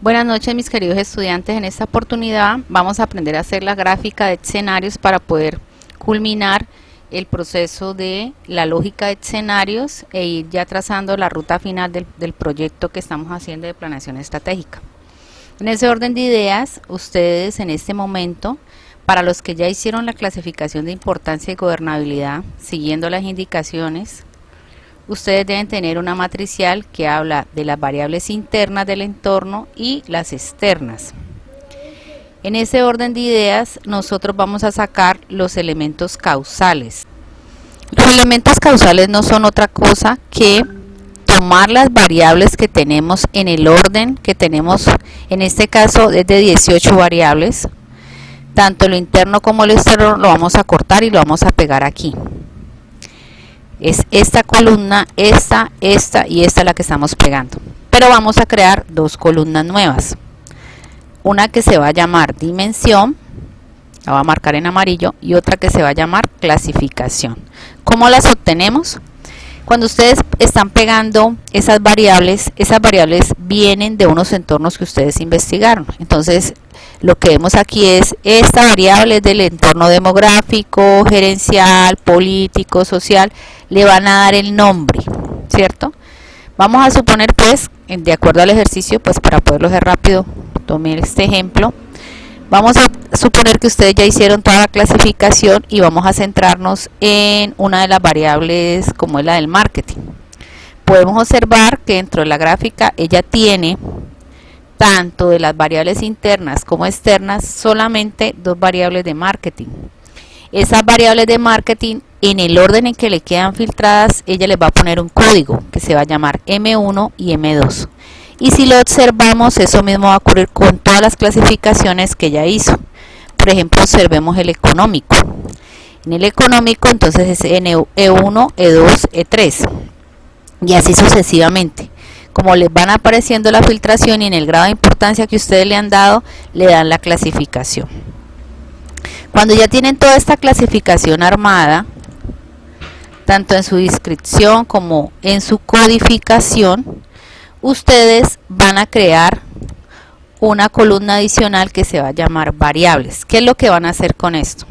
Buenas noches, mis queridos estudiantes. En esta oportunidad vamos a aprender a hacer la gráfica de escenarios para poder culminar el proceso de la lógica de escenarios e ir ya trazando la ruta final del proyecto que estamos haciendo de planeación estratégica. En ese orden de ideas, ustedes en este momento, para los que ya hicieron la clasificación de importancia y gobernabilidad, siguiendo las indicaciones, ustedes deben tener una matricial que habla de las variables internas del entorno y las externas. En ese orden de ideas, nosotros vamos a sacar los elementos causales. Los elementos causales no son otra cosa que tomar las variables que tenemos en el orden que tenemos, en este caso es de 18 variables, tanto lo interno como lo externo lo vamos a cortar y lo vamos a pegar aquí. Es esta columna, esta y esta la que estamos pegando, pero vamos a crear dos columnas nuevas, una que se va a llamar dimensión, la voy a marcar en amarillo, y otra que se va a llamar clasificación. ¿Cómo las obtenemos? Cuando ustedes están pegando esas variables vienen de unos entornos que ustedes investigaron. Entonces lo que vemos aquí es esta variable del entorno demográfico, gerencial, político, social, le van a dar el nombre, ¿cierto? Vamos a suponer, pues, de acuerdo al ejercicio, pues para poderlo hacer rápido, tomé este ejemplo. Vamos a suponer que ustedes ya hicieron toda la clasificación y vamos a centrarnos en una de las variables como es la del marketing. Podemos observar que dentro de la gráfica ella tiene tanto de las variables internas como externas solamente dos variables de marketing. Esas variables de marketing, en el orden en que le quedan filtradas, ella les va a poner un código que se va a llamar M1 y M2. Y si lo observamos, eso mismo va a ocurrir con todas las clasificaciones que ella hizo. Por ejemplo, observemos el económico. En el económico, entonces es E1, E2, E3. Y así sucesivamente. Como les van apareciendo la filtración y en el grado de importancia que ustedes le han dado, le dan la clasificación. Cuando ya tienen toda esta clasificación armada, tanto en su descripción como en su codificación, ustedes van a crear una columna adicional que se va a llamar variables. ¿Qué es lo que van a hacer con esto?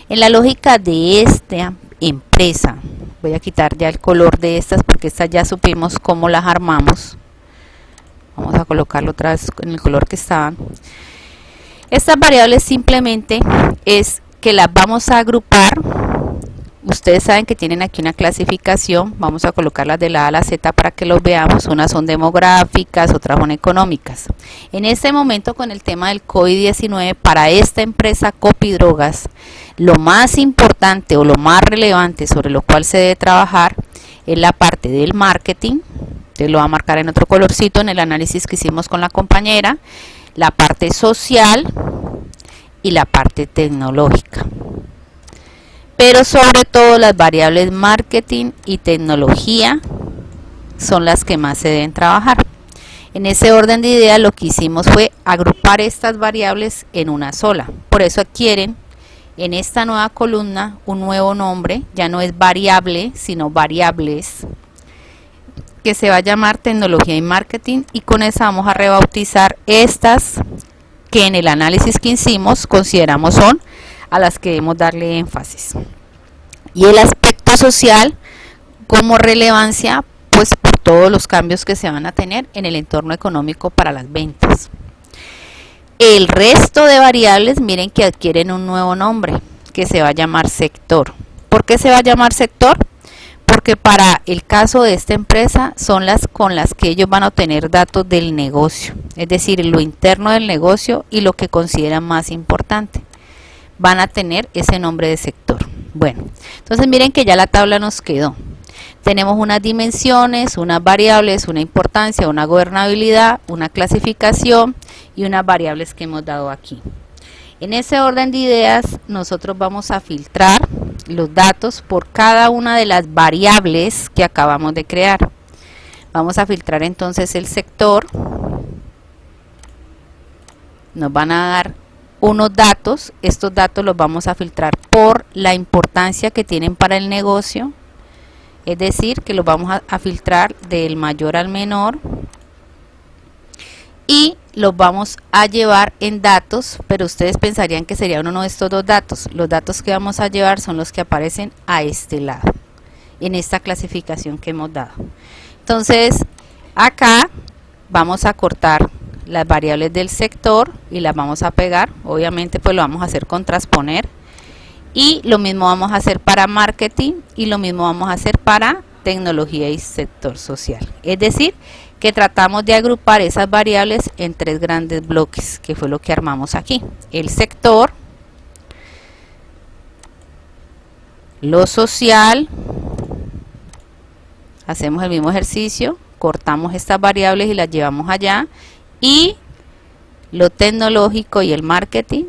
En la lógica de esta empresa, voy a quitar ya el color de estas porque estas ya supimos cómo las armamos. Vamos a colocarlo otra vez en el color que estaban. Estas variables simplemente es que las vamos a agrupar. Ustedes saben que tienen aquí una clasificación, vamos a colocarlas de la A a la Z para que los veamos. Unas son demográficas, otras son económicas. En este momento, con el tema del COVID-19, para esta empresa Copidrogas, lo más importante o lo más relevante sobre lo cual se debe trabajar es la parte del marketing. Te lo voy a marcar en otro colorcito en el análisis que hicimos con la compañera, la parte social y la parte tecnológica. Pero sobre todo las variables marketing y tecnología son las que más se deben trabajar. En ese orden de ideas lo que hicimos fue agrupar estas variables en una sola. Por eso adquieren en esta nueva columna un nuevo nombre, ya no es variable sino variables, que se va a llamar tecnología y marketing, y con esa vamos a rebautizar estas que en el análisis que hicimos consideramos son a las que debemos darle énfasis. Y el aspecto social como relevancia, pues por todos los cambios que se van a tener en el entorno económico para las ventas. El resto de variables, miren que adquieren un nuevo nombre que se va a llamar sector. ¿Por qué se va a llamar sector? Porque para el caso de esta empresa son las con las que ellos van a obtener datos del negocio, es decir, lo interno del negocio y lo que consideran más importante. Van a tener ese nombre de sector. Bueno, entonces miren que ya la tabla nos quedó. Tenemos unas dimensiones, unas variables, una importancia, una gobernabilidad, una clasificación y unas variables que hemos dado aquí. En ese orden de ideas, nosotros vamos a filtrar los datos por cada una de las variables que acabamos de crear. Vamos a filtrar entonces el sector. Nos van a dar unos datos, estos datos los vamos a filtrar por la importancia que tienen para el negocio, es decir, que los vamos a filtrar del mayor al menor, y los vamos a llevar en datos, pero ustedes pensarían que sería uno de estos dos datos. Los datos que vamos a llevar son los que aparecen a este lado, en esta clasificación que hemos dado. Entonces, acá vamos a cortar las variables del sector y las vamos a pegar. Obviamente, pues lo vamos a hacer con transponer. Y lo mismo vamos a hacer para marketing y lo mismo vamos a hacer para tecnología y sector social. Es decir, que tratamos de agrupar esas variables en tres grandes bloques, que fue lo que armamos aquí. El sector, lo social, hacemos el mismo ejercicio, cortamos estas variables y las llevamos allá, y lo tecnológico y el marketing,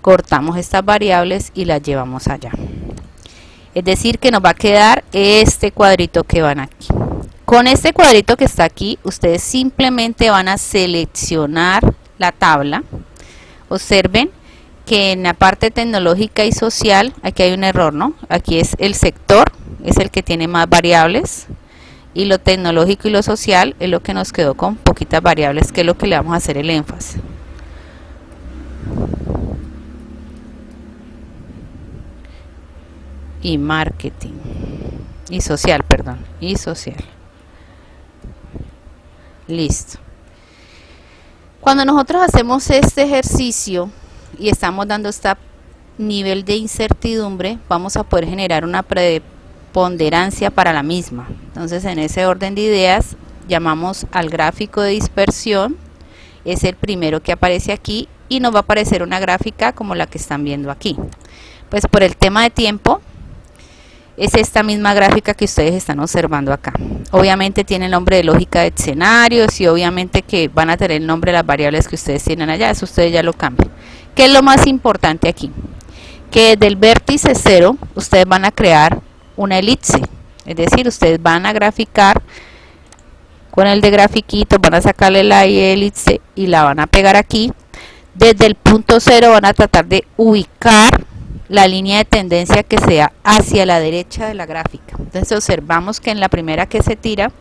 cortamos estas variables y las llevamos allá. Es decir, que nos va a quedar este cuadrito que van aquí. Con este cuadrito que está aquí, ustedes simplemente van a seleccionar la tabla. Observen que en la parte tecnológica y social, aquí hay un error, ¿no? Aquí es el sector, es el que tiene más variables, y lo tecnológico y lo social es lo que nos quedó con poquitas variables, que es lo que le vamos a hacer el énfasis. Y marketing y social, perdón, y social. Listo. Cuando nosotros hacemos este ejercicio y estamos dando este nivel de incertidumbre, vamos a poder generar una preponderancia para la misma. Entonces, en ese orden de ideas, llamamos al gráfico de dispersión, es el primero que aparece aquí, y nos va a aparecer una gráfica como la que están viendo aquí. Pues por el tema de tiempo, es esta misma gráfica que ustedes están observando acá. Obviamente tiene el nombre de lógica de escenarios y obviamente que van a tener el nombre de las variables que ustedes tienen allá, eso ustedes ya lo cambian. ¿Qué es lo más importante aquí? Que desde el vértice 0 ustedes van a crear una elipse, es decir, ustedes van a graficar con el de grafiquito, van a sacarle la elipse y la van a pegar aquí. Desde el punto 0 van a tratar de ubicar la línea de tendencia que sea hacia la derecha de la gráfica. Entonces observamos que en la primera que se tira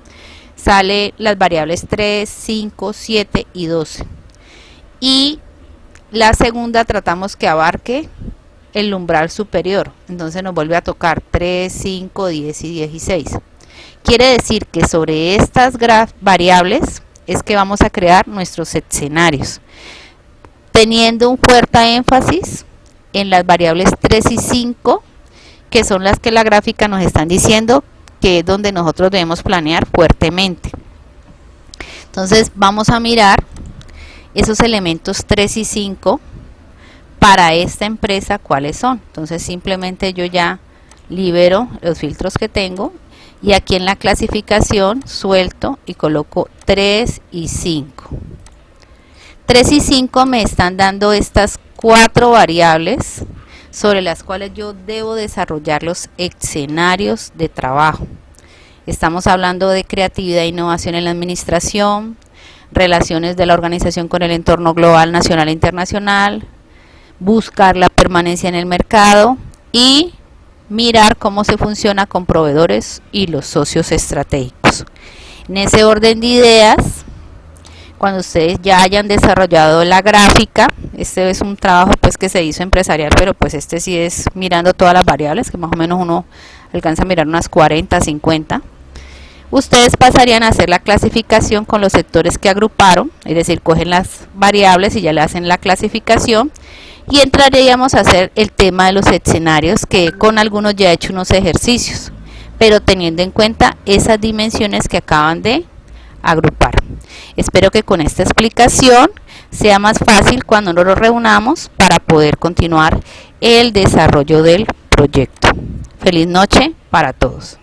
sale las variables 3, 5, 7 y 12, y la segunda tratamos que abarque el umbral superior, entonces nos vuelve a tocar 3, 5, 10 y 16. Quiere decir que sobre estas variables es que vamos a crear nuestros escenarios, teniendo un fuerte énfasis en las variables 3 y 5, que son las que la gráfica nos están diciendo que es donde nosotros debemos planear fuertemente. Entonces vamos a mirar esos elementos 3 y 5 para esta empresa, cuáles son. Entonces simplemente yo ya libero los filtros que tengo y aquí en la clasificación suelto y coloco 3 y 5. 3 y 5 me están dando estas 4 variables sobre las cuales yo debo desarrollar los escenarios de trabajo. Estamos hablando de creatividad e innovación en la administración, relaciones de la organización con el entorno global, nacional e internacional, buscar la permanencia en el mercado y mirar cómo se funciona con proveedores y los socios estratégicos. En ese orden de ideas, cuando ustedes ya hayan desarrollado la gráfica, este es un trabajo pues que se hizo empresarial, pero pues este sí es mirando todas las variables, que más o menos uno alcanza a mirar unas 40, 50. Ustedes pasarían a hacer la clasificación con los sectores que agruparon, es decir, cogen las variables y ya le hacen la clasificación, y entraríamos a hacer el tema de los escenarios, que con algunos ya he hecho unos ejercicios, pero teniendo en cuenta esas dimensiones que acaban de agrupar. Espero que con esta explicación sea más fácil cuando nos reunamos para poder continuar el desarrollo del proyecto. Feliz noche para todos.